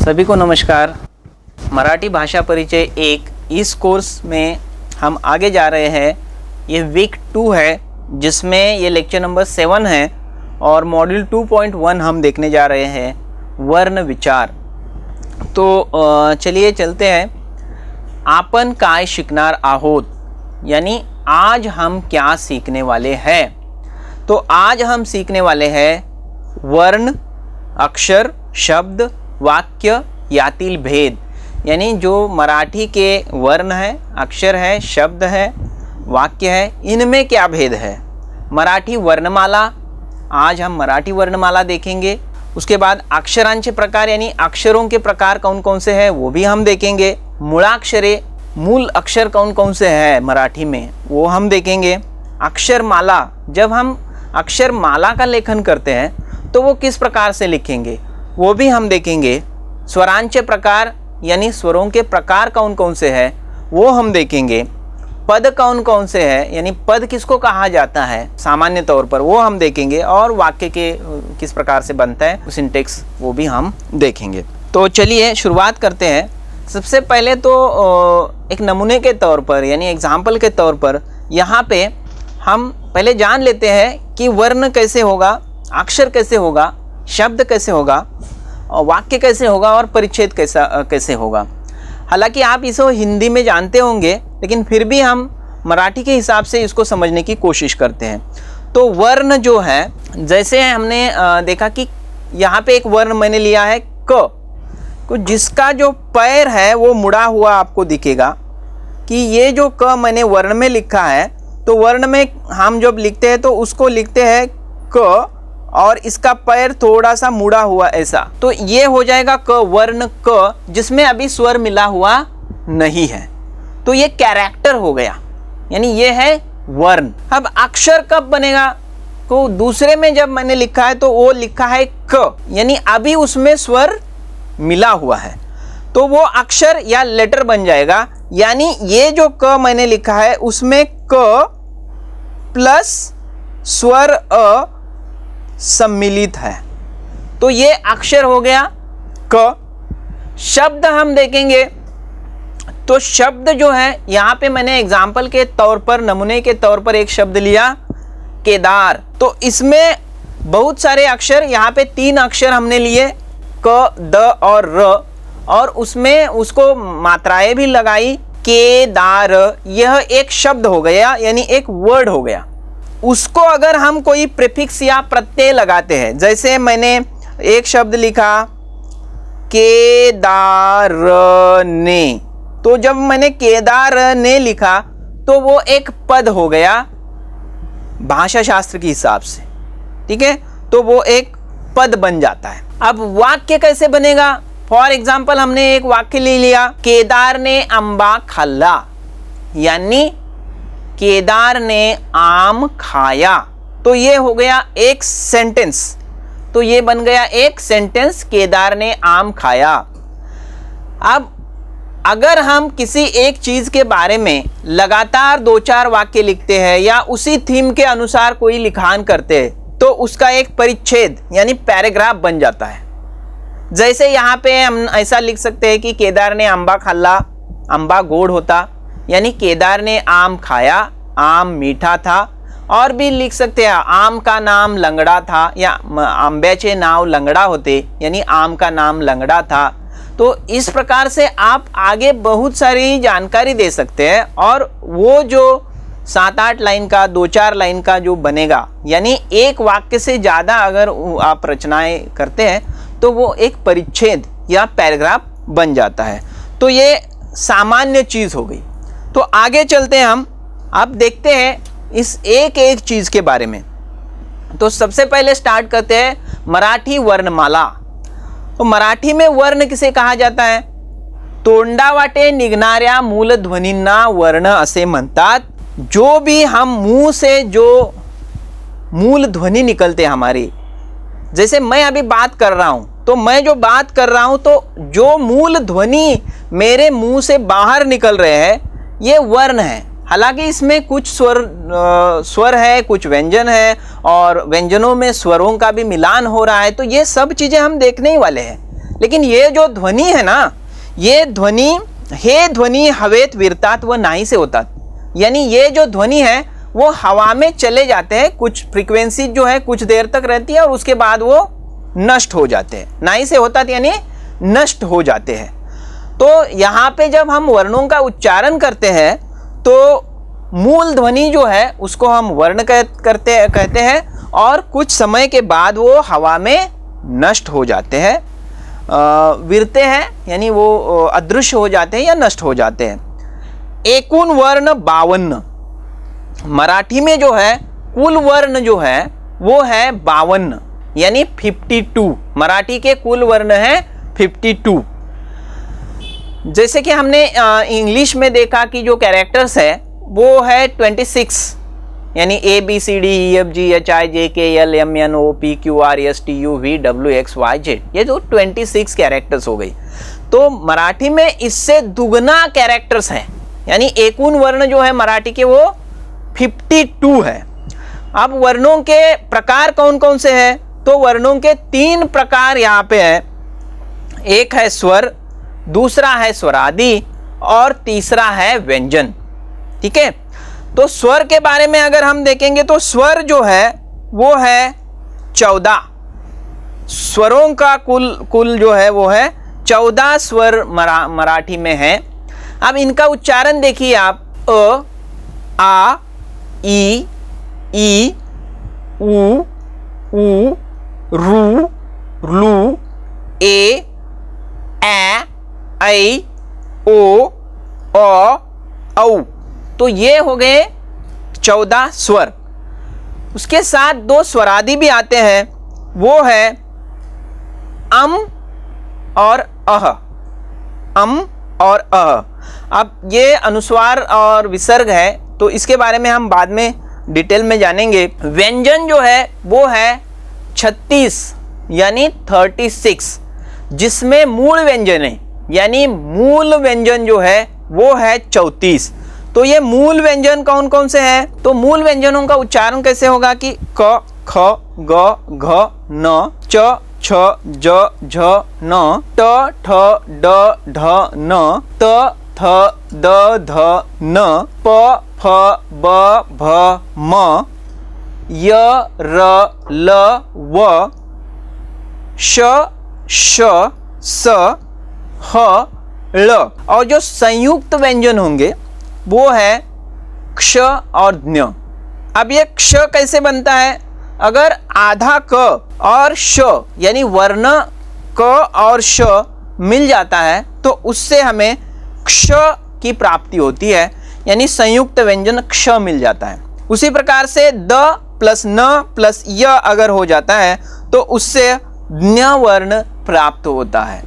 सभी को नमस्कार। मराठी भाषा परिचय 1 इस कोर्स में हम आगे जा रहे हैं। ये वीक 2 है जिसमें ये लेक्चर नंबर 7 है और मॉड्यूल 2.1 हम देखने जा रहे हैं, वर्ण विचार। तो चलिए चलते हैं। आपण काय शिकणार आहोत, यानी आज हम क्या सीखने वाले हैं। तो आज हम सीखने वाले हैं वर्ण, अक्षर, शब्द, वाक्य यातील भेद, यानी जो मराठी के वर्ण है, अक्षर है, शब्द है, वाक्य है, इनमें क्या भेद है। मराठी वर्णमाला, आज हम मराठी वर्णमाला देखेंगे। उसके बाद अक्षरांचे प्रकार, यानी अक्षरों के प्रकार कौन कौन से हैं वो भी हम देखेंगे। मूलाक्षरे, मूल अक्षर कौन कौन से हैं मराठी में वो हम देखेंगे। अक्षरमाला, जब हम अक्षरमाला का लेखन करते हैं तो वो किस प्रकार से लिखेंगे वो भी हम देखेंगे। स्वरांचे प्रकार, यानी स्वरों के प्रकार कौन कौन से हैं वो हम देखेंगे। पद कौन कौन से हैं, यानी पद किसको कहा जाता है सामान्य तौर पर, वो हम देखेंगे। और वाक्य के किस प्रकार से बनता है, सिंटेक्स, वो भी हम देखेंगे। तो चलिए शुरुआत करते हैं। सबसे पहले तो एक नमूने के तौर पर, यानी एग्जाम्पल के तौर पर यहाँ पे हम पहले जान लेते हैं कि वर्ण कैसे होगा, अक्षर कैसे होगा, शब्द कैसे होगा, और वाक्य कैसे होगा और परिच्छेद कैसे होगा। हालांकि आप इसे हिंदी में जानते होंगे, लेकिन फिर भी हम मराठी के हिसाब से इसको समझने की कोशिश करते हैं। तो वर्ण जो है, जैसे हमने देखा कि यहाँ पे एक वर्ण मैंने लिया है क, तो जिसका जो पैर है वो मुड़ा हुआ आपको दिखेगा कि ये जो क मैंने वर्ण में लिखा है, तो वर्ण में हम जब लिखते हैं तो उसको लिखते हैं क और इसका पैर थोड़ा सा मुड़ा हुआ ऐसा, तो ये हो जाएगा क, वर्ण क, जिसमें अभी स्वर मिला हुआ नहीं है। तो ये कैरेक्टर हो गया, यानी ये है वर्ण। अब अक्षर कब बनेगा, तो दूसरे में जब मैंने लिखा है तो वो लिखा है क, यानी अभी उसमें स्वर मिला हुआ है, तो वो अक्षर या लेटर बन जाएगा। यानी ये जो क मैंने लिखा है उसमें क प्लस स्वर अ सम्मिलित है, तो ये अक्षर हो गया क। शब्द हम देखेंगे तो शब्द जो है, यहाँ पे मैंने एग्जाम्पल के तौर पर, नमूने के तौर पर एक शब्द लिया केदार। तो इसमें बहुत सारे अक्षर, यहाँ पे 3 अक्षर हमने लिए क, द और र, और उसमें उसको मात्राएं भी लगाई केदार। यह एक शब्द हो गया, यानी एक वर्ड हो गया। उसको अगर हम कोई प्रीफिक्स या प्रत्यय लगाते हैं, जैसे मैंने एक शब्द लिखा केदारने, तो जब मैंने केदारने लिखा तो वो एक पद हो गया भाषा शास्त्र के हिसाब से, ठीक है, तो वो एक पद बन जाता है। अब वाक्य कैसे बनेगा, फॉर एग्जाम्पल हमने एक वाक्य ले लिया केदार ने अंबा खाल्ला, यानी केदार ने आम खाया, तो ये हो गया एक सेंटेंस। तो ये बन गया एक सेंटेंस, केदार ने आम खाया। अब अगर हम किसी एक चीज के बारे में लगातार 2-4 वाक्य लिखते हैं या उसी थीम के अनुसार कोई लिखान करते हैं, तो उसका एक परिच्छेद यानी पैराग्राफ बन जाता है। जैसे यहाँ पे हम ऐसा लिख सकते हैं कि केदार ने अंबा खाल्ला, अंबा गोड़ होता, यानी केदार ने आम खाया, आम मीठा था। और भी लिख सकते हैं आम का नाम लंगड़ा था, या आंब्याचे नाव लंगड़ा होते, यानी आम का नाम लंगड़ा था। तो इस प्रकार से आप आगे बहुत सारी जानकारी दे सकते हैं। और वो जो 7-8 लाइन का, 2-4 लाइन का जो बनेगा, यानी एक वाक्य से ज़्यादा अगर आप रचनाएं करते हैं तो वो एक परिच्छेद या पैराग्राफ बन जाता है। तो ये सामान्य चीज़ हो गई। तो आगे चलते हैं हम, अब देखते हैं इस एक एक चीज़ के बारे में। तो सबसे पहले स्टार्ट करते हैं मराठी वर्णमाला। तो मराठी में वर्ण किसे कहा जाता है, तोंडावाटे निघणाऱ्या मूलध्वनींना वर्ण असे म्हणतात। जो भी हम मुंह से जो मूल ध्वनि निकलते हैं हमारी, जैसे मैं अभी बात कर रहा हूं, तो मैं जो बात कर रहा हूं तो जो मूल ध्वनि मेरे मुंह से बाहर निकल रहे हैं ये वर्ण है। हालांकि इसमें कुछ स्वर है, कुछ व्यंजन है, और व्यंजनों में स्वरों का भी मिलान हो रहा है, तो ये सब चीज़ें हम देखने ही वाले हैं। लेकिन ये जो ध्वनी है ना, ये ध्वनि हे ध्वनी हवेत विरतात व नाही से होतात, यानी ये जो ध्वनि है वो हवा में चले जाते हैं, कुछ फ्रीक्वेंसी जो है कुछ देर तक रहती है और उसके बाद वो नष्ट हो जाते हैं। नाही से होतात यानी नष्ट हो जाते हैं। तो यहाँ पे जब हम वर्णों का उच्चारण करते हैं तो मूल ध्वनि जो है उसको हम वर्ण कहते हैं और कुछ समय के बाद वो हवा में नष्ट हो जाते हैं, विरते हैं, यानी वो अदृश्य हो जाते हैं या नष्ट हो जाते हैं। एकूण वर्ण 52, मराठी में जो है कुल वर्ण जो है वो है 52, यानी 52। मराठी के कुल वर्ण है 52। जैसे कि हमने इंग्लिश में देखा कि जो कैरेक्टर्स है वो है 26, यानी ABCDEFGHIJKLMNOPQRSTUVWXYZ, ये जो 26 कैरेक्टर्स हो गई। तो मराठी में इससे दुगना कैरेक्टर्स हैं, यानी एकूण वर्ण जो है मराठी के वो 52 है। अब वर्णों के प्रकार कौन कौन से हैं? तो वर्णों के 3 प्रकार यहाँ पे हैं। एक है स्वर, दूसरा है स्वरादि और तीसरा है व्यंजन। ठीक है, तो स्वर के बारे में अगर हम देखेंगे तो स्वर जो है वो है 14, स्वरों का कुल जो है वो है 14 स्वर मराठी में है। अब इनका उच्चारण देखिए आप, अ, आ, ई, उ, रु, लू, ए, ऐ, ओ, औ। तो ये हो गए 14 स्वर। उसके साथ 2 स्वरादि भी आते हैं, वो है अम और अह, अम और अह। अब ये अनुस्वार और विसर्ग है तो इसके बारे में हम बाद में डिटेल में जानेंगे। व्यंजन जो है वो है 36 यानी 36, जिसमें मूल व्यंजन है, यानी मूल व्यंजन जो है वो है 34। तो ये मूल व्यंजन कौन कौन से हैं? तो मूल व्यंजनों का उच्चारण कैसे होगा कि क, ख, ग, घ, न, च, छ, ज, झ, न, ट, ठ, ड, ढ, न, त, थ, द, ध, न, प, फ, ब, भ, म, य, र, ल, व, श, श, स, ह, ल। और जो संयुक्त व्यंजन होंगे वो है क्ष और ज्ञ। अब ये क्ष कैसे बनता है? अगर आधा क और श यानी वर्ण क और श मिल जाता है तो उससे हमें क्ष की प्राप्ति होती है, यानी संयुक्त व्यंजन क्ष मिल जाता है। उसी प्रकार से द प्लस न प्लस य अगर हो जाता है तो उससे ज्ञ वर्ण प्राप्त होता है।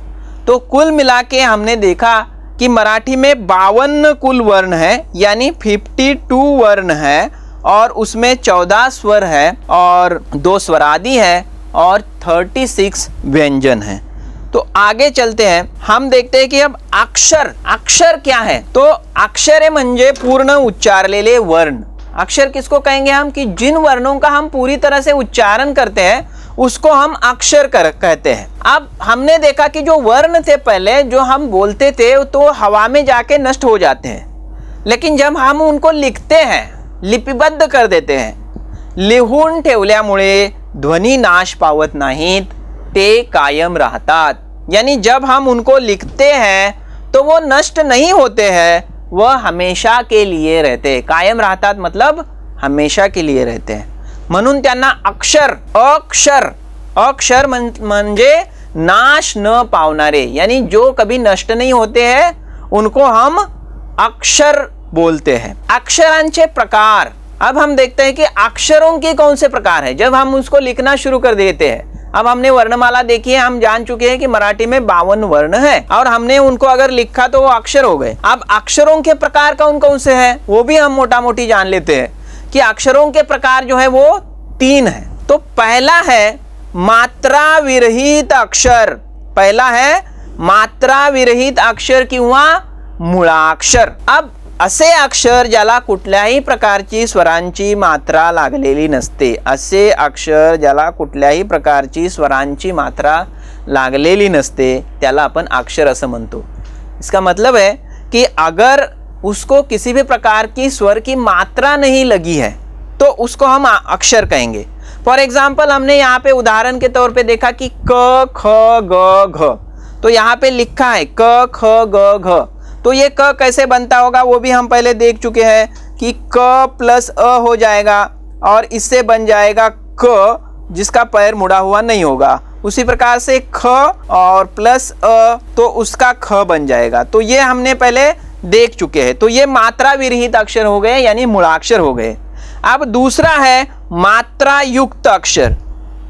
तो कुल मिला के हमने देखा कि मराठी में 52 कुल वर्ण है, यानी 52 वर्ण है और उसमें 14 स्वर है और 2 स्वरादि है और 36 व्यंजन है। तो आगे चलते हैं, हम देखते हैं कि अब अक्षर, अक्षर क्या है? तो अक्षर म्हणजे पूर्ण उच्चारलेले वर्ण। अक्षर किसको कहेंगे हम? कि जिन वर्णों का हम पूरी तरह से उच्चारण करते हैं उसको हम अक्षर कहते हैं। अब हमने देखा कि जो वर्ण थे पहले जो हम बोलते थे तो हवा में जाके नष्ट हो जाते हैं, लेकिन जब हम उनको लिखते हैं, लिपिबद्ध कर देते हैं, लिहून ठेवल्यामुळे ध्वनी नाश पावत नाहीत, ते कायम राहतात। यानी जब हम उनको लिखते हैं तो वो नष्ट नहीं होते हैं, वह हमेशा के लिए रहते हैं। कायम राहतात मतलब हमेशा के लिए रहते हैं, म्हणून त्यांना अक्षर, अक्षर, अक्षर म्हणजे नाश न पावणारे, यानी जो कभी नष्ट नहीं होते हैं उनको हम अक्षर बोलते हैं। अक्षरांचे प्रकार, अब हम देखते हैं कि अक्षरों के कौन से प्रकार है। जब हम उसको लिखना शुरू कर देते हैं, अब हमने वर्णमाला देखी है, हम जान चुके हैं कि मराठी में 52 वर्ण है और हमने उनको अगर लिखा तो वो अक्षर हो गए। अब अक्षरों के प्रकार कौन कौन से हैं वो भी हम मोटा मोटी जान लेते हैं कि अक्षरों के प्रकार जो है वो 3 है। तो पहला है मात्रा विरहित अक्षर, पहला है मात्रा विरहित अक्षर किंवा मूळाक्षर। अब असे अक्षर ज्याला कुठल्याही प्रकारची स्वरांची मात्रा लागलेली नसते, असे अक्षर ज्याला कुठल्याही प्रकारची स्वरांची मात्रा लागलेली नसते त्याला आपण अक्षर असं म्हणतो। इसका मतलब है कि अगर उसको किसी भी प्रकार की स्वर की मात्रा नहीं लगी है तो उसको हम अक्षर कहेंगे। फॉर एग्जाम्पल हमने यहाँ पे उदाहरण के तौर पे देखा कि क ख ग घ, तो यहाँ पे लिखा है क ख ग घ, तो ये क कैसे बनता होगा वो भी हम पहले देख चुके हैं कि क प्लस अ हो जाएगा और इससे बन जाएगा क जिसका पैर मुड़ा हुआ नहीं होगा। उसी प्रकार से ख और प्लस अ तो उसका ख बन जाएगा। तो ये हमने पहले देख चुके हैं। तो ये मात्रा विरहित अक्षर हो गए यानी मूलाक्षर हो गए। अब दूसरा है मात्रा युक्त अक्षर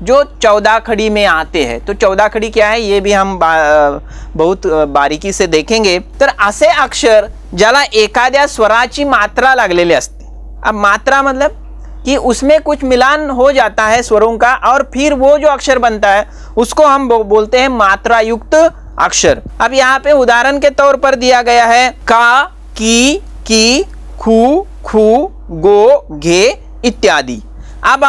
जो 14 खड़ी में आते हैं। तो 14 खड़ी क्या है ये भी हम बहुत बारीकी से देखेंगे। तर असे अक्षर ज्याला एखाद्या स्वराची मात्रा लागलेली असते। अब मात्रा मतलब कि उसमें कुछ मिलान हो जाता है स्वरों का और फिर वो जो अक्षर बनता है उसको हम बोलते हैं मात्रा युक्त अक्षर। अब यहाँ पे उदाहरण के तौर पर दिया गया है का, की, खू, खू, गो, घे इत्यादि। अब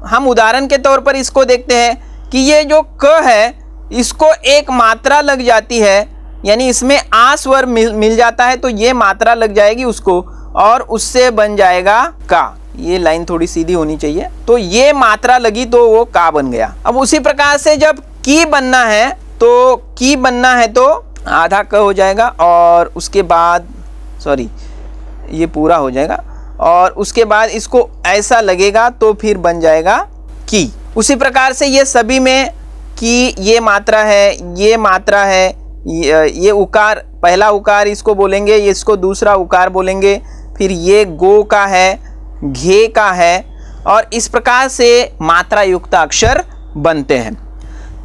हम उदाहरण के तौर पर इसको देखते हैं कि ये जो क है इसको एक मात्रा लग जाती है यानी इसमें आ स्वर मिल जाता है तो ये मात्रा लग जाएगी उसको और उससे बन जाएगा का। ये लाइन थोड़ी सीधी होनी चाहिए। तो ये मात्रा लगी तो वो का बन गया। अब उसी प्रकार से जब की बनना है तो की बनना है तो आधा क हो जाएगा और उसके बाद ये पूरा हो जाएगा और उसके बाद इसको ऐसा लगेगा तो फिर बन जाएगा की। उसी प्रकार से ये सभी में की ये मात्रा है, ये मात्रा है, ये उकार पहला उकार इसको बोलेंगे, ये इसको दूसरा उकार बोलेंगे, फिर ये गो का है, घे का है और इस प्रकार से मात्रा युक्त अक्षर बनते हैं।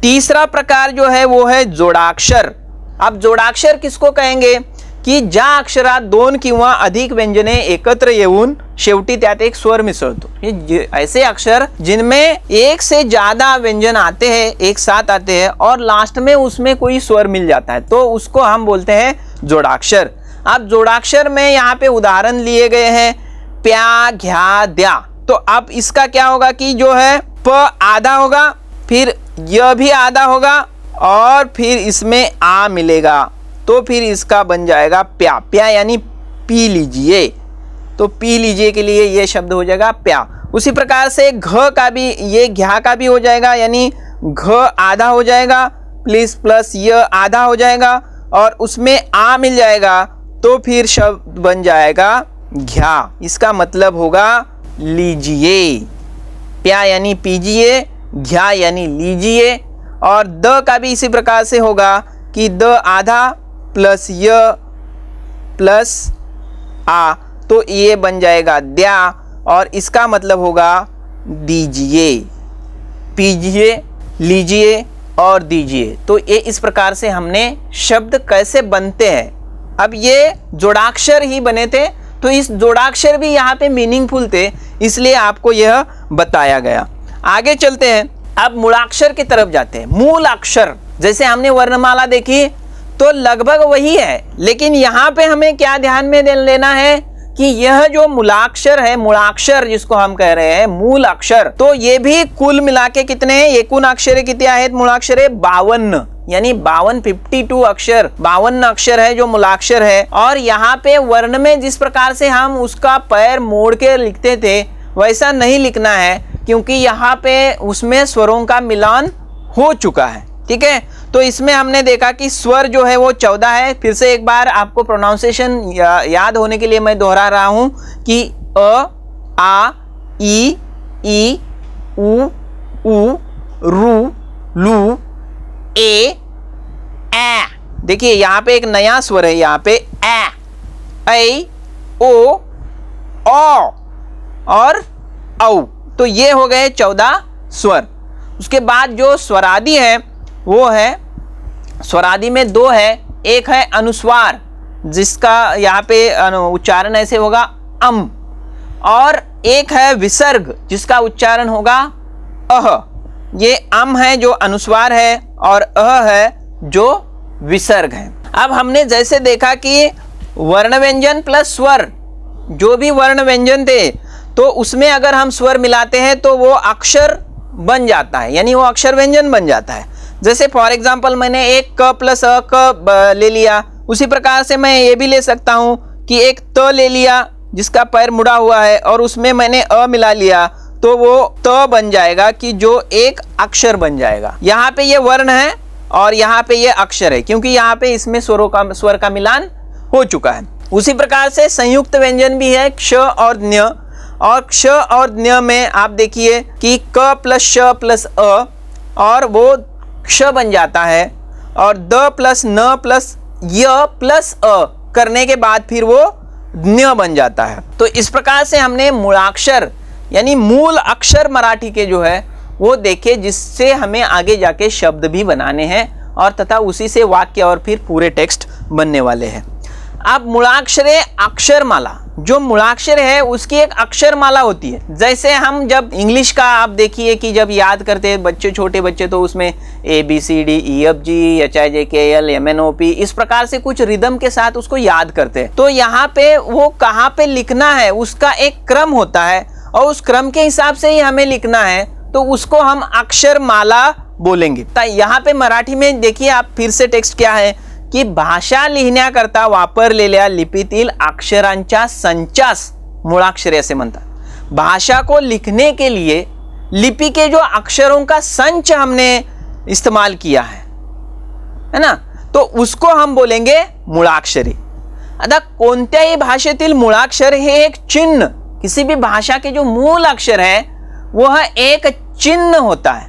तीसरा प्रकार जो है वो है जोडाक्षर। अब जोडाक्षर किसको कहेंगे की ज्या अक्षरात 2 किंवा अधिक व्यंजने एकत्र येऊन शेवटी त्यात एक स्वर मिसळतो। ये ऐसे अक्षर जिनमें एक से ज्यादा व्यंजन आते हैं, एक साथ आते हैं और लास्ट में उसमें कोई स्वर मिल जाता है तो उसको हम बोलते हैं जोडाक्षर। अब जोडाक्षर में यहाँ पे उदाहरण लिए गए हैं प्या, घ्या, द्या। तो अब इसका क्या होगा कि जो है प आधा होगा, फिर य भी आधा होगा और फिर इसमें आ मिलेगा तो फिर इसका बन जाएगा प्या। प्या यानी पी लीजिए, तो पी लीजिए के लिए ये शब्द हो जाएगा प्या। उसी प्रकार से घ का भी, ये घ्या का भी हो जाएगा यानी घ आधा हो जाएगा प्लस य आधा हो जाएगा और उसमें आ मिल जाएगा तो फिर शब्द बन जाएगा घ्या। इसका मतलब होगा लीजिए। प्या यानी पीजिए, घ्या यानी लीजिए और द का भी इसी प्रकार से होगा कि द आधा प्लस य प्लस आ तो ये बन जाएगा द्या और इसका मतलब होगा दीजिए, पीजिए, लीजिए और दीजिए। तो ये इस प्रकार से हमने शब्द कैसे बनते हैं। अब ये जोड़ाक्षर ही बने थे तो इस जोड़ाक्षर भी यहाँ पे मीनिंगफुल थे इसलिए आपको यह बताया गया। आगे चलते हैं, अब मूलाक्षर की तरफ जाते हैं। मूल अक्षर जैसे हमने वर्णमाला देखी तो लगभग वही है, लेकिन यहाँ पे हमें क्या ध्यान में लेना है कि यह जो मूलाक्षर है, मूलाक्षर जिसको हम कह रहे हैं मूल अक्षर, तो ये भी कुल मिला के कितने हैं, एकूण अक्षरे किती आहेत मूलाक्षरे 52 यानी 52 अक्षर 52 अक्षर है जो मूलाक्षर है। और यहाँ पे वर्ण में जिस प्रकार से हम उसका पैर मोड़ के लिखते थे वैसा नहीं लिखना है क्योंकि यहाँ पे उसमें स्वरों का मिलान हो चुका है। ठीक है, तो इसमें हमने देखा कि स्वर जो है वो 14 है। फिर से एक बार आपको प्रोनाउंसिएशन याद होने के लिए मैं दोहरा रहा हूं कि अ, आ, ई, उ, रु, लू, ए, देखिए यहाँ पे एक नया स्वर है, यहाँ पे ऐ, ओ और औ। तो ये हो गए 14 स्वर। उसके बाद जो स्वरादि है वो है, स्वरादि में 2 है, एक है अनुस्वार जिसका यहाँ पे उच्चारण ऐसे होगा अम, और एक है विसर्ग जिसका उच्चारण होगा अह। ये अम है जो अनुस्वार है और अह है जो विसर्ग है। अब हमने जैसे देखा कि वर्ण व्यंजन प्लस स्वर, जो भी वर्ण व्यंजन थे तो उसमें अगर हम स्वर मिलाते हैं तो वो अक्षर बन जाता है यानी वो अक्षर व्यंजन बन जाता है। जैसे फॉर एग्जाम्पल मैंने एक क प्लस अ क ले लिया, उसी प्रकार से मैं ये भी ले सकता हूँ कि एक त ले लिया जिसका पैर मुड़ा हुआ है और उसमें मैंने अ मिला लिया, तो वो त बन जाएगा कि जो एक अक्षर बन जाएगा। यहाँ पे ये वर्ण है और यहाँ पे ये अक्षर है, क्योंकि यहाँ पे इसमें स्वर का मिलान हो चुका है। उसी प्रकार से संयुक्त व्यंजन भी है क्ष और ज्ञ, और क्ष और ज्ञ में आप देखिए कि क प्लस श प्लस अ और वो क्ष बन जाता है, और द प्लस न प्लस य प्लस अ करने के बाद फिर वो ज्ञ बन जाता है। तो इस प्रकार से हमने मूलाक्षर यानी मूल अक्षर मराठी के जो है वो देखे, जिससे हमें आगे जाके शब्द भी बनाने हैं और तथा उसी से वाक्य और फिर पूरे टेक्स्ट बनने वाले हैं। अब मूलाक्षरे अक्षरमाला, जो मूलाक्षर है उसकी एक अक्षरमाला होती है। जैसे हम जब इंग्लिश का आप देखिए कि जब याद करते हैं बच्चे, छोटे बच्चे, तो उसमें ABCDEFG HIJKL MNOP इस प्रकार से कुछ रिदम के साथ उसको याद करते हैं। तो यहाँ पे वो कहाँ पे लिखना है उसका एक क्रम होता है और उस क्रम के हिसाब से ही हमें लिखना है, तो उसको हम अक्षरमाला बोलेंगे। यहाँ पे मराठी में देखिए आप फिर से टेक्स्ट क्या है की भाषा लिहिण्याकरता वापरलेल्या लिपीतील अक्षरांच्या संचास मूळाक्षरे असे म्हणतात। भाषा को लिखने के लिए लिपि के जो अक्षरों का संच हमने इस्तेमाल किया है ना, तो उसको हम बोलेंगे मूळाक्षरी। आता कोणत्याही भाषेतील मूळाक्षर हे एक चिन्ह, किसी भी भाषा के जो मूल अक्षर है वह एक चिन्ह होता है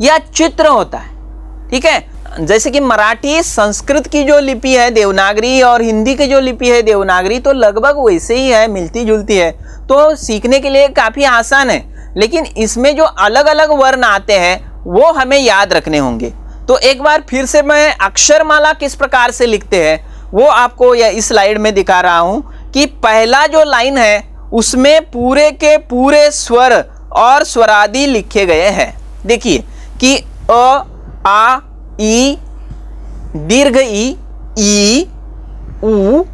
या चित्र होता है। ठीक है, जैसे कि मराठी संस्कृत की जो लिपि है देवनागरी और हिंदी की जो लिपि है देवनागरी, तो लगभग वैसे ही है, मिलती जुलती है, तो सीखने के लिए काफ़ी आसान है। लेकिन इसमें जो अलग अलग वर्ण आते हैं वो हमें याद रखने होंगे। तो एक बार फिर से मैं अक्षरमाला किस प्रकार से लिखते हैं वो आपको इस स्लाइड में दिखा रहा हूँ कि पहला जो लाइन है उसमें पूरे के पूरे स्वर और स्वरादि लिखे गए हैं। देखिए कि अ, आ, ई, दीर्घ ई, उ,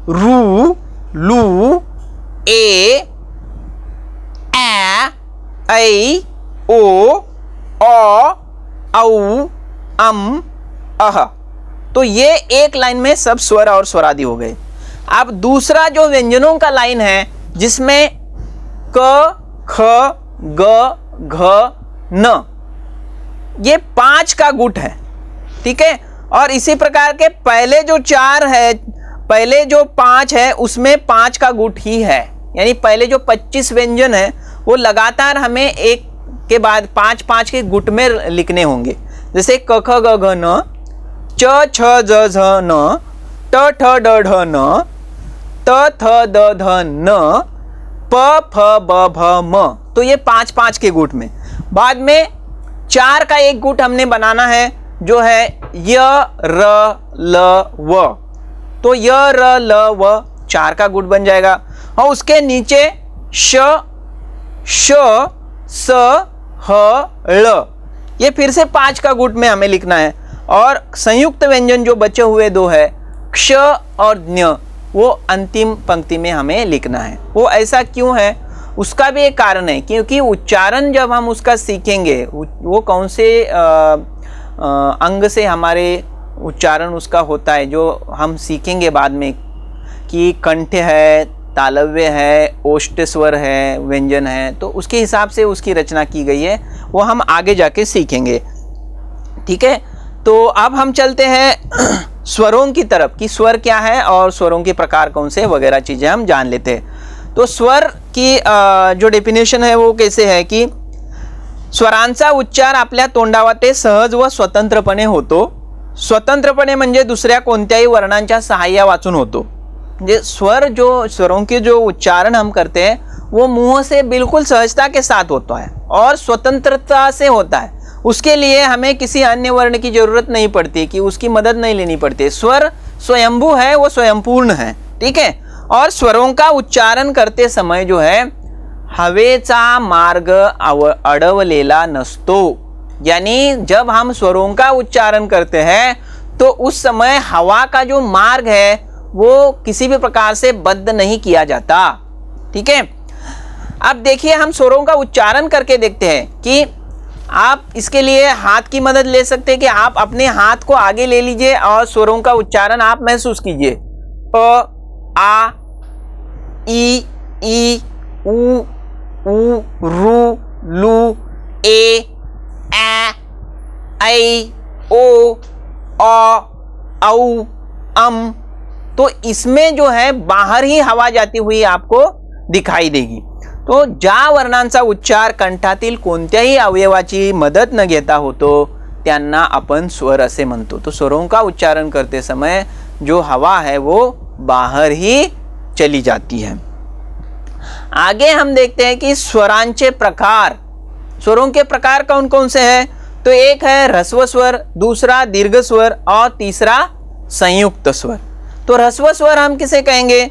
रू, लू, ए, ऐ, ओ, औ, अह। तो ये एक लाइन में सब स्वर और स्वरादि हो गए। अब दूसरा जो व्यंजनों का लाइन है जिसमें क, ख, ग, घ, न, ये 5 का गुट है। ठीक है, और इसी प्रकार के पहले जो 4 है, पहले जो 5 है उसमें 5 का गुट ही है, यानी पहले जो 25 व्यंजन है वो लगातार हमें एक के बाद 5-5 के गुट में लिखने होंगे। जैसे क, ख, ग, घ, न, च, छ, ज, झ, न, ट, ठ, ड, ढ, न, त, थ, द, ध, न, प, फ, ब, भ, म। तो ये 5-5 के गुट में। बाद में 4 का एक गुट हमने बनाना है जो है य, र, ल, व। तो य, र, ल, व 4 का गुट बन जाएगा, और उसके नीचे श, श, स, ह, ळ, ये फिर से 5 का गुट में हमें लिखना है। और संयुक्त व्यंजन जो बचे हुए 2 है क्ष और ज्ञ, वो अंतिम पंक्ति में हमें लिखना है। वो ऐसा क्यों है उसका भी एक कारण है, क्योंकि उच्चारण जब हम उसका सीखेंगे वो कौन से अंग से हमारे उच्चारण उसका होता है जो हम सीखेंगे बाद में, कि कंठ है, तालव्य है, ओष्ठ स्वर है, व्यंजन है, तो उसके हिसाब से उसकी रचना की गई है, वो हम आगे जाके सीखेंगे। ठीक है, तो अब हम चलते हैं स्वरों की तरफ कि स्वर क्या है और स्वरों के प्रकार कौन से वगैरह चीज़ें हम जान लेते हैं। तो स्वर की जो डेफिनेशन है वो कैसे है कि स्वरांचा उच्चार आपल्या तोंडावाटे सहज व स्वतंत्रपणे होतो। स्वतंत्रपणे म्हणजे दुसऱ्या कोणत्याही वर्णांच्या सहाय्या वाचून होतो। म्हणजे स्वर जो स्वरों के जो उच्चारण हम करते हैं वो मुंह से बिल्कुल सहजता के साथ होता है और स्वतंत्रता से होता है। उसके लिए हमें किसी अन्य वर्ण की जरूरत नहीं पड़ती, कि उसकी मदद नहीं लेनी पड़ती। स्वर स्वयंभू है, वो स्वयंपूर्ण है। ठीक है, और स्वरों का उच्चारण करते समय जो है हवेचा मार्ग अडवलेला नसतो, यानी जब हम स्वरों का उच्चारण करते हैं तो उस समय हवा का जो मार्ग है वो किसी भी प्रकार से बद्ध नहीं किया जाता। ठीक है, अब देखिए हम स्वरों का उच्चारण करके देखते हैं कि आप इसके लिए हाथ की मदद ले सकते हैं कि आप अपने हाथ को आगे ले लीजिए और स्वरों का उच्चारण आप महसूस कीजिए। अ, आ, ई, उ, रु, लू, ए, ऐ, ओ, औ, अम। तो इसमें जो है बाहर ही हवा जाती हुई आपको दिखाई देगी। तो ज्या वर्णांचा उच्चार कंठातील कोणत्याही अवयवाची मदत न घेता होतो त्यांना आपण स्वर असे म्हणतो। तो स्वरों का उच्चारण करते समय जो हवा है वो बाहर ही चली जाती है। आगे हम देखते हैं कि स्वरांचे प्रकार, स्वरों के प्रकार कौन कौन से हैं। तो एक है ह्रस्व स्वर, दूसरा दीर्घ स्वर और तीसरा संयुक्त स्वर। तो ह्रस्व स्वर हम किसे कहेंगे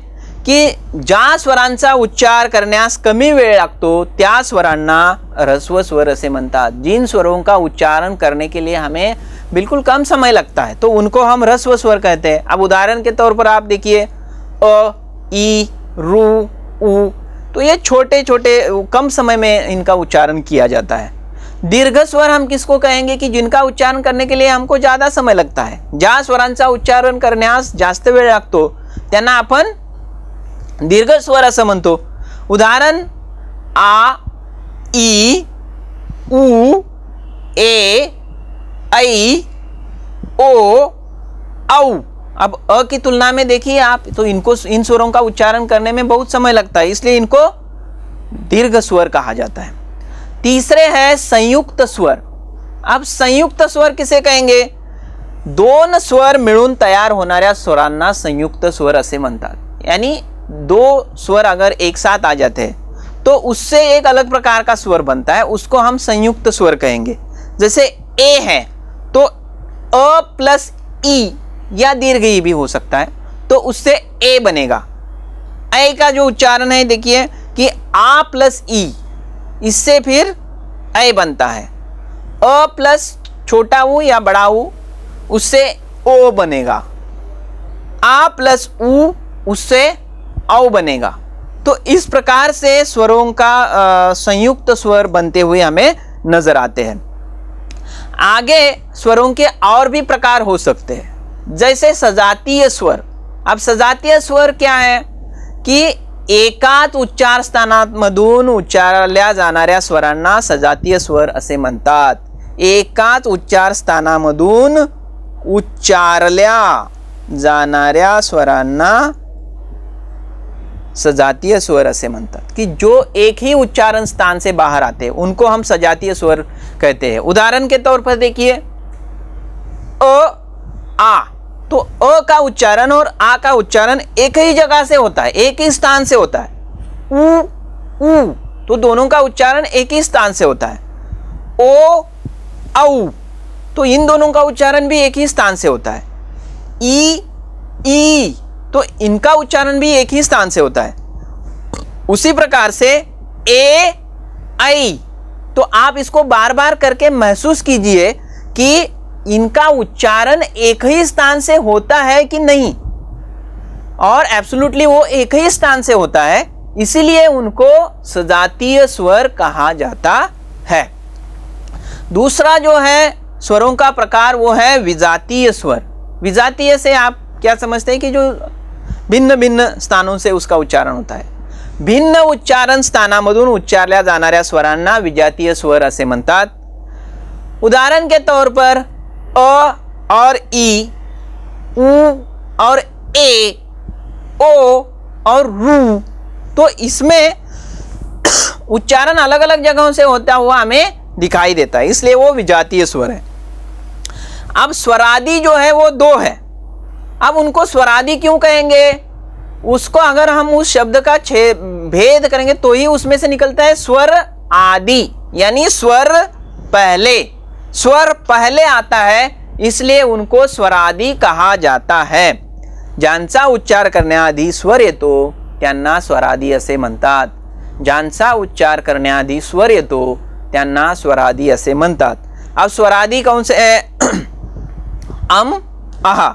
की ज्या स्वरांचा उच्चार करण्यास कमी वेळ लागतो त्या स्वरांना ह्रस्व स्वर असे म्हणतात। जिन स्वरों का उच्चारण करने के लिए हमें बिल्कुल कम समय लगता है तो उनको हम ह्रस्व स्वर कहते हैं। अब उदाहरण के तौर पर आप देखिए अ, ई, रु, उ। तो ये छोटे छोटे कम समय में इनका उच्चारण किया जाता है। दीर्घ स्वर हम किसको कहेंगे कि जिनका उच्चारण करने के लिए हमको ज़्यादा समय लगता है। ज्या स्वरांचा उच्चारण करण्यास जास्त वेळ लागतो त्यांना आपण दीर्घ स्वर असं म्हणतो। उदाहरण आ, ई, उ, ए, ऐ, ओ, औ। अब अ की तुलना में देखिए आप तो इन स्वरों का उच्चारण करने में बहुत समय लगता है, इसलिए इनको दीर्घ स्वर कहा जाता है। तीसरे है संयुक्त स्वर। अब संयुक्त स्वर किसे कहेंगे, दोन स्वर मिळून तयार होणाऱ्या स्वरांना संयुक्त स्वर असे म्हणतात। यानी दो स्वर अगर एक साथ आ जाते हैं तो उससे एक अलग प्रकार का स्वर बनता है, उसको हम संयुक्त स्वर कहेंगे। जैसे ए है तो अ प्लस ई या दीर्घ ई भी हो सकता है, तो उससे ए बनेगा। ऐ का जो उच्चारण है देखिए कि आ प्लस ई, इससे फिर ऐ बनता है। अ प्लस छोटा ऊ या बड़ा ऊ, उससे ओ बनेगा। आ प्लस ऊ, उससे औ बनेगा। तो इस प्रकार से स्वरों का संयुक्त स्वर बनते हुए हमें नजर आते हैं। आगे स्वरों के और भी प्रकार हो सकते हैं, जैसे सजातीय स्वर। अब सजातीय स्वर क्या है कि एकाच उच्चार स्थानांमधून उच्चारल्या जाणाऱ्या स्वरांना सजातीय स्वर असे म्हणतात। एकाच उच्चार स्थानामधून उच्चारल्या जाणाऱ्या स्वरांना सजातीय स्वर असे म्हणतात कि जो एक ही उच्चारण स्थान से बाहर आते हैं उनको हम सजातीय स्वर कहते हैं। उदाहरण के तौर पर देखिए अ, आ। तो अ का उच्चारण और आ का उच्चारण एक ही जगह से होता है, एक ही स्थान से होता है। उ, तो दोनों का उच्चारण एक ही स्थान से होता है। ओ, औ, तो इन दोनों का उच्चारण भी एक ही स्थान से होता है। ई, तो इनका उच्चारण भी एक ही स्थान से होता है। उसी प्रकार से ए, ऐ, तो आप इसको बार बार करके महसूस कीजिए कि इनका उच्चारण एक ही स्थान से होता है कि नहीं, और एब्सोल्युटली वो एक ही स्थान से होता है, इसीलिए उनको सजातीय स्वर कहा जाता है। दूसरा जो है स्वरों का प्रकार वो है विजातीय स्वर। विजातीय से आप क्या समझते हैं कि जो भिन्न भिन्न स्थानों से उसका उच्चारण होता है। भिन्न उच्चारण स्थानामधून उच्चारल्या जाणाऱ्या स्वरांना विजातीय स्वर असे म्हणतात। उदाहरण के तौर पर अ और ई, उ और ए, ओ और रू, तो इसमें उच्चारण अलग अलग जगहों से होता हुआ हमें दिखाई देता है, इसलिए वो विजातीय स्वर है। अब स्वरादि जो है वो दो है। अब उनको स्वरादि क्यों कहेंगे, उसको अगर हम उस शब्द का भेद करेंगे तो ही उसमें से निकलता है स्वर आदि, यानी स्वर पहले आता है, इसलिए उनको स्वरादि कहा जाता है। ज्यांचा उच्चार करण्याआधी स्वर येतो त्यांना स्वरादि असे म्हणतात। ज्यांचा उच्चार करण्याआधी स्वर येतो त्यांना स्वरादि असे म्हणतात। अब स्वरादि कौन से है अम, आहा।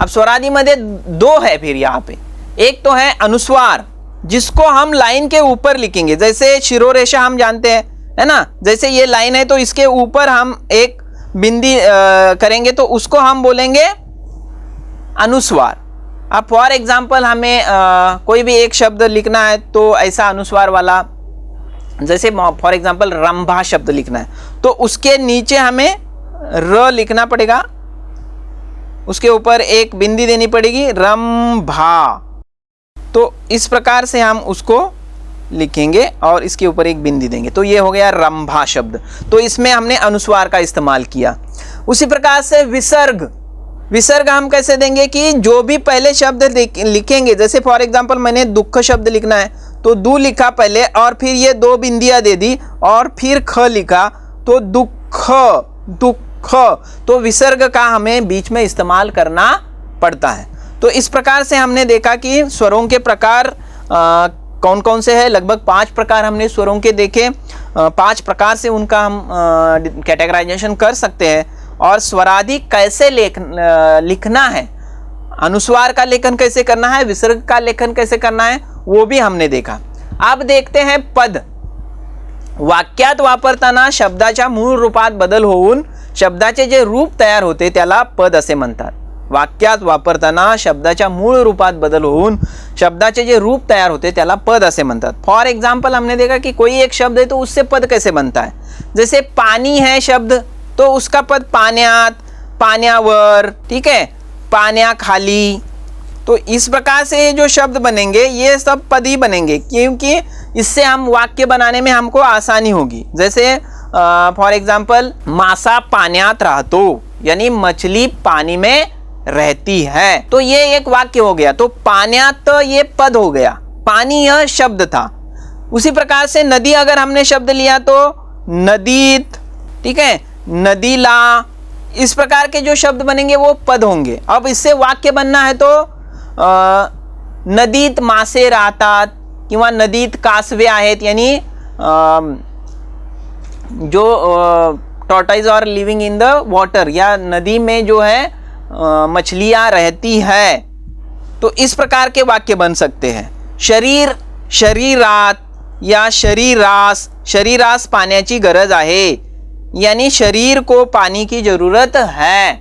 अब स्वरादि में दो है फिर यहाँ पे, एक तो है अनुस्वार जिसको हम लाइन के ऊपर लिखेंगे, जैसे शिरोरेशा हम जानते हैं है ना। जैसे ये लाइन है तो इसके ऊपर हम एक बिंदी करेंगे तो उसको हम बोलेंगे अनुस्वार। अब फॉर एग्जाम्पल हमें कोई भी एक शब्द लिखना है तो ऐसा अनुस्वार वाला, जैसे फॉर एग्जाम्पल रंभा शब्द लिखना है तो उसके नीचे हमें र लिखना पड़ेगा, उसके ऊपर एक बिंदी देनी पड़ेगी, रंभा। तो इस प्रकार से हम उसको लिखेंगे और इसके ऊपर एक बिंदी देंगे तो ये हो गया रंभा शब्द। तो इसमें हमने अनुस्वार का इस्तेमाल किया। उसी प्रकार से विसर्ग, विसर्ग हम कैसे देंगे कि जो भी पहले शब्द लिखेंगे, जैसे फॉर एग्जांपल मैंने दुख शब्द लिखना है तो दु लिखा पहले और फिर ये दो बिंदियां दे दी और फिर ख लिखा तो दुख दुख, तो विसर्ग का हमें बीच में इस्तेमाल करना पड़ता है। तो इस प्रकार से हमने देखा कि स्वरों के प्रकार कौन कौन से हैं। लगभग 5 प्रकार हमने स्वरों के देखे। 5 प्रकार से उनका हम कैटेगराइजेशन कर सकते हैं। और स्वरादि कैसे लिखना है, अनुस्वार का लेखन कैसे करना है, विसर्ग का लेखन कैसे करना है, वो भी हमने देखा। अब देखते हैं पद। वाक्यात वापरताना शब्दाच्या मूळ रूपात बदल होऊन शब्दाचे जे रूप तयार होते त्याला पद असे म्हणतात। वाक्यात वापरताना शब्दाच्या मूळ रूपात बदल होऊन शब्दाचे जे रूप तयार होते त्याला पद असे म्हणतात। फॉर एग्जाम्पल हमने देखा कि कोई एक शब्द है तो उससे पद कैसे बनता है। जैसे पानी है शब्द तो उसका पद पाण्यात, पाण्यावर, ठीक है, पाण्याखाली। तो इस प्रकार से जो शब्द बनेंगे ये सब पद ही बनेंगे क्योंकि इससे हम वाक्य बनाने में हमको आसानी होगी। जैसे फॉर एग्जाम्पल मासा पाण्यात राहतो, यानी मछली पानी में रहती है, तो ये एक वाक्य हो गया। तो पाण्यात तो ये पद हो गया, पानी यह शब्द था। उसी प्रकार से नदी अगर हमने शब्द लिया तो नदीत, ठीक है, नदीला, इस प्रकार के जो शब्द बनेंगे वो पद होंगे। अब इससे वाक्य बनना है तो नदीत मासे राहतात किंवा नदीत कासवे आहेत, यानी जो टॉर्टाइज और लिविंग इन द वाटर, या नदी में जो है मछलियां रहती है। तो इस प्रकार के वाक्य बन सकते हैं। शरीर, शरीरात या शरीरास, शरीरास पाण्याची गरज आहे, यानी शरीर को पानी की जरूरत है।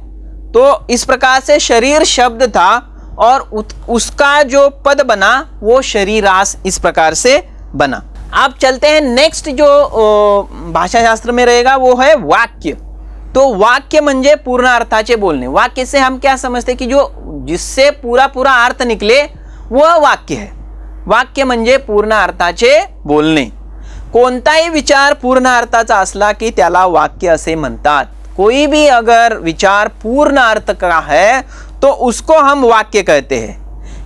तो इस प्रकार से शरीर शब्द था और उसका जो पद बना वो शरीरास इस प्रकार से बना। अब चलते हैं नेक्स्ट जो भाषा शास्त्र में रहेगा वो है वाक्य। तो वाक्य म्हणजे पूर्ण अर्थाचे बोलणे। वाक्य से हम क्या समझते कि जो जिससे पूरा पूरा अर्थ निकले वह वाक्य है। वाक्य म्हणजे पूर्ण अर्थाचे बोलणे। कोणताही विचार पूर्ण अर्थाचा असला की त्याला वाक्य असे म्हणतात। कोई भी अगर विचार पूर्ण अर्थ का है तो उसको हम वाक्य कहते हैं।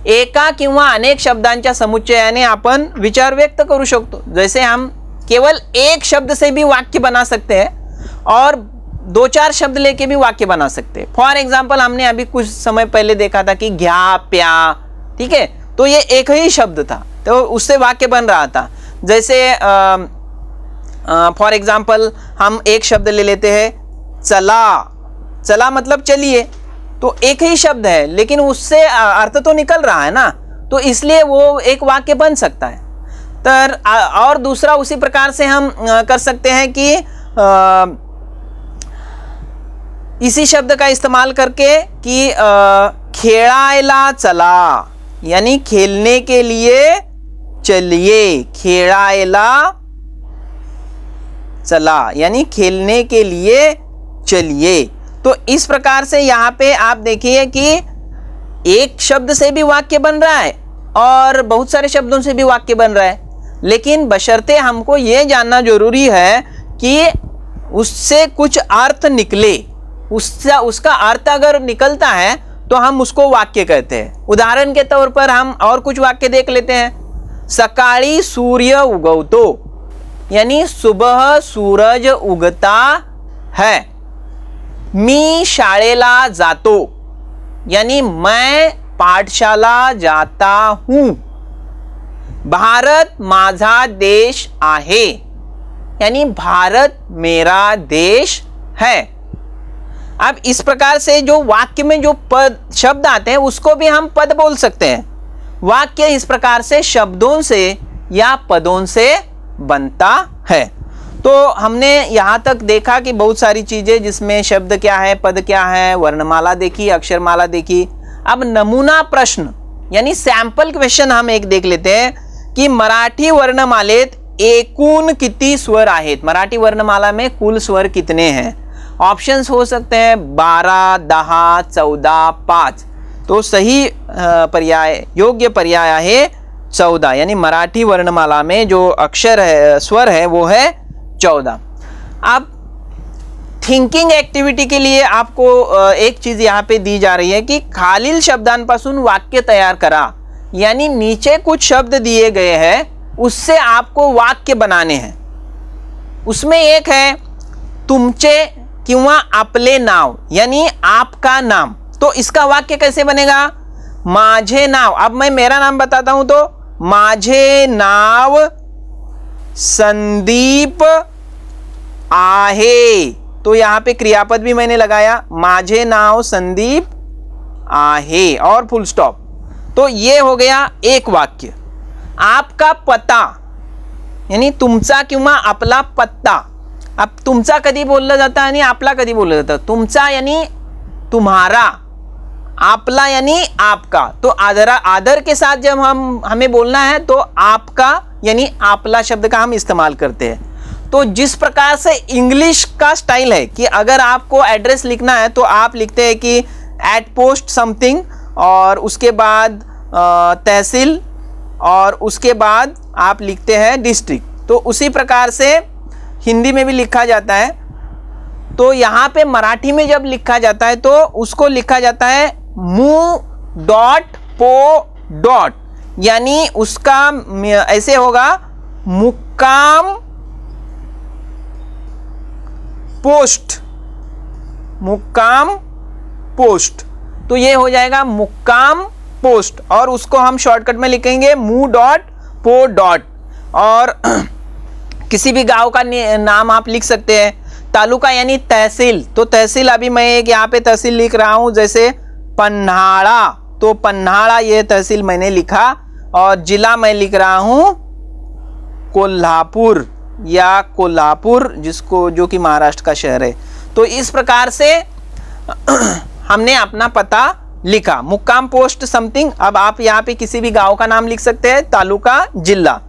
एका किंवा अनेक शब्दांच्या समुच्चयाने आपण विचार व्यक्त करू शकतो। जैसे हम केवल एक शब्द से भी वाक्य बना सकते हैं और 2-4 शब्द लेके भी वाक्य बना सकते हैं। फॉर एग्जाम्पल हमने अभी कुछ समय पहले देखा था कि घ्या प्या, ठीक है, तो ये एक ही शब्द था तो उससे वाक्य बन रहा था। जैसे फॉर एग्जाम्पल हम एक शब्द ले लेते हैं चला, चला मतलब चलिए, तो एक ही शब्द है लेकिन उससे अर्थ तो निकल रहा है ना, तो इसलिए वो एक वाक्य बन सकता है। तर और दूसरा उसी प्रकार से हम कर सकते हैं कि इसी शब्द का इस्तेमाल करके कि खेळायला चला, यानी खेलने के लिए चलिए, खेळायला चला यानी खेलने के लिए चलिए। तो इस प्रकार से यहाँ पे आप देखिए कि एक शब्द से भी वाक्य बन रहा है और बहुत सारे शब्दों से भी वाक्य बन रहा है, लेकिन बशर्ते हमको ये जानना जरूरी है कि उससे कुछ अर्थ निकले। उसका अर्थ अगर निकलता है तो हम उसको वाक्य कहते हैं। उदाहरण के तौर पर हम और कुछ वाक्य देख लेते हैं। सकाळी सूर्य उगवतो, यानी सुबह सूरज उगता है। मी शाळेला जातो, यानी मैं पाठशाला जाता हूं। भारत माझा देश आहे, यानी भारत मेरा देश है। अब इस प्रकार से जो वाक्य में जो पद शब्द आते हैं उसको भी हम पद बोल सकते हैं। वाक्य इस प्रकार से शब्दों से या पदों से बनता है। तो हमने यहाँ तक देखा कि बहुत सारी चीज़ें जिसमें शब्द क्या है, पद क्या है, वर्णमाला देखी, अक्षरमाला देखी। अब नमूना प्रश्न यानी सैंपल क्वेश्चन हम एक देख लेते हैं कि मराठी वर्णमालेत एकूण किती स्वर आहेत। मराठी वर्णमाला में कुल स्वर कितने हैं। ऑप्शंस हो सकते हैं 12, 10, 14, 5। तो सही पर्याय, योग्य पर्याय है 14, यानी मराठी वर्णमाला में जो अक्षर है, स्वर है, वो है 14। अब थिंकिंग एक्टिविटी के लिए आपको एक चीज यहाँ पे दी जा रही है कि खालील शब्दांपासून वाक्य तैयार करा, यानी नीचे कुछ शब्द दिए गए हैं, उससे आपको वाक्य बनाने हैं। उसमें एक है तुमचे किंवा आपले नाव, यानी आपका नाम। तो इसका वाक्य कैसे बनेगा? माझे नाव, अब मैं मेरा नाम बताता हूं तो माझे नाव संदीप आहे। तो यहां पे क्रियापद भी मैंने लगाया, माझे नाव संदीप आहे और फुल स्टॉप। तो ये हो गया एक वाक्य। आपका पता यानी तुमचा किंवा आपला पत्ता। अब तुमचा कधी बोललं जातं आणि आपला कधी बोललं जातं? तुमचा यानी तुम्हारा, आपला यानी आपका। तो आदर के साथ जब हमें बोलना है तो आपका यानी आपला शब्द का हम इस्तेमाल करते हैं। तो जिस प्रकार से इंग्लिश का स्टाइल है कि अगर आपको एड्रेस लिखना है तो आप लिखते हैं कि एट पोस्ट समथिंग, और उसके बाद तहसील, और उसके बाद आप लिखते हैं डिस्ट्रिक्ट। तो उसी प्रकार से हिंदी में भी लिखा जाता है। तो यहाँ पे मराठी में जब लिखा जाता है तो उसको लिखा जाता है मु डॉट पो डॉट, यानी उसका ऐसे होगा मुक्काम पोस्ट, मुक्काम पोस्ट। तो ये हो जाएगा मुक्काम पोस्ट, और उसको हम शॉर्टकट में लिखेंगे मु डॉट पो डॉट। और किसी भी गांव का नाम आप लिख सकते हैं। तालुका यानी तहसील, तो तहसील अभी मैं एक यहाँ पे तहसील लिख रहा हूँ, जैसे पन्हाड़ा, तो पन्हाड़ा ये तहसील मैंने लिखा। और जिला मैं लिख रहा हूँ कोल्हापुर या कोल्हापुर, जिसको जो कि महाराष्ट्र का शहर है। तो इस प्रकार से हमने अपना पता लिखा, मुक्काम पोस्ट समथिंग। अब आप यहाँ पे किसी भी गांव का नाम लिख सकते हैं, तालुका, जिल्हा।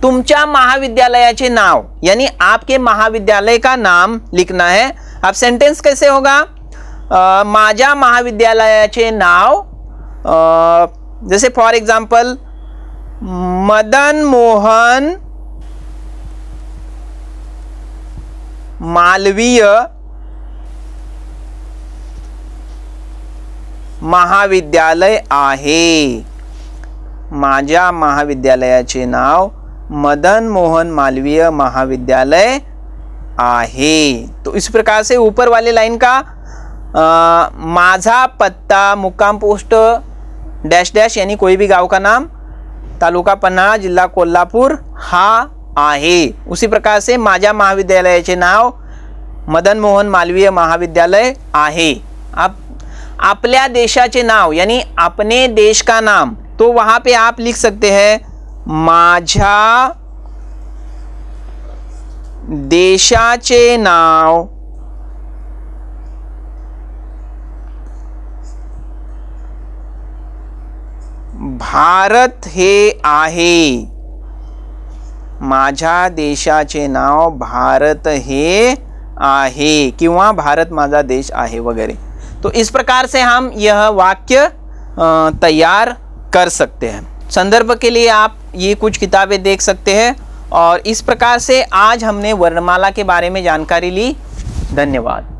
तुमच्या महाविद्यालयाचे नाव यानी आपके महाविद्यालय का नाम लिखना है। अब सेंटेंस कैसे होगा? माझ्या महाविद्यालयाचे नाव, जैसे फॉर एग्जांपल मदन मोहन मालवीय महाविद्यालय आहे। माझ्या महाविद्यालयाचे नाव मदन मोहन मालवीय महाविद्यालय आहे। तो इस प्रकार से ऊपर वाले लाइन का माझा पत्ता, मुक्काम पोस्ट डैश डैश यानी कोई भी गांव का नाम, तालुका पन्हाळा, जिल्हा कोल्हापूर हा आहे। उसी प्रकार से माझ्या महाविद्यालयाचे नाव मदन मोहन मालवीय महाविद्यालय आहे। अब आपल्या देशाचे नाव यानी अपने देश का नाम, तो वहां पे आप लिख सकते हैं माझ्या देशाचे नाव भारत हे आहे। माझ्या देशाचे नाव भारत हे आहे, किंवा भारत माझा देश आहे वगैरह। तो इस प्रकार से हम यह वाक्य तैयार कर सकते हैं। संदर्भ के लिए आप ये कुछ किताबें देख सकते हैं। और इस प्रकार से आज हमने वर्णमाला के बारे में जानकारी ली। धन्यवाद।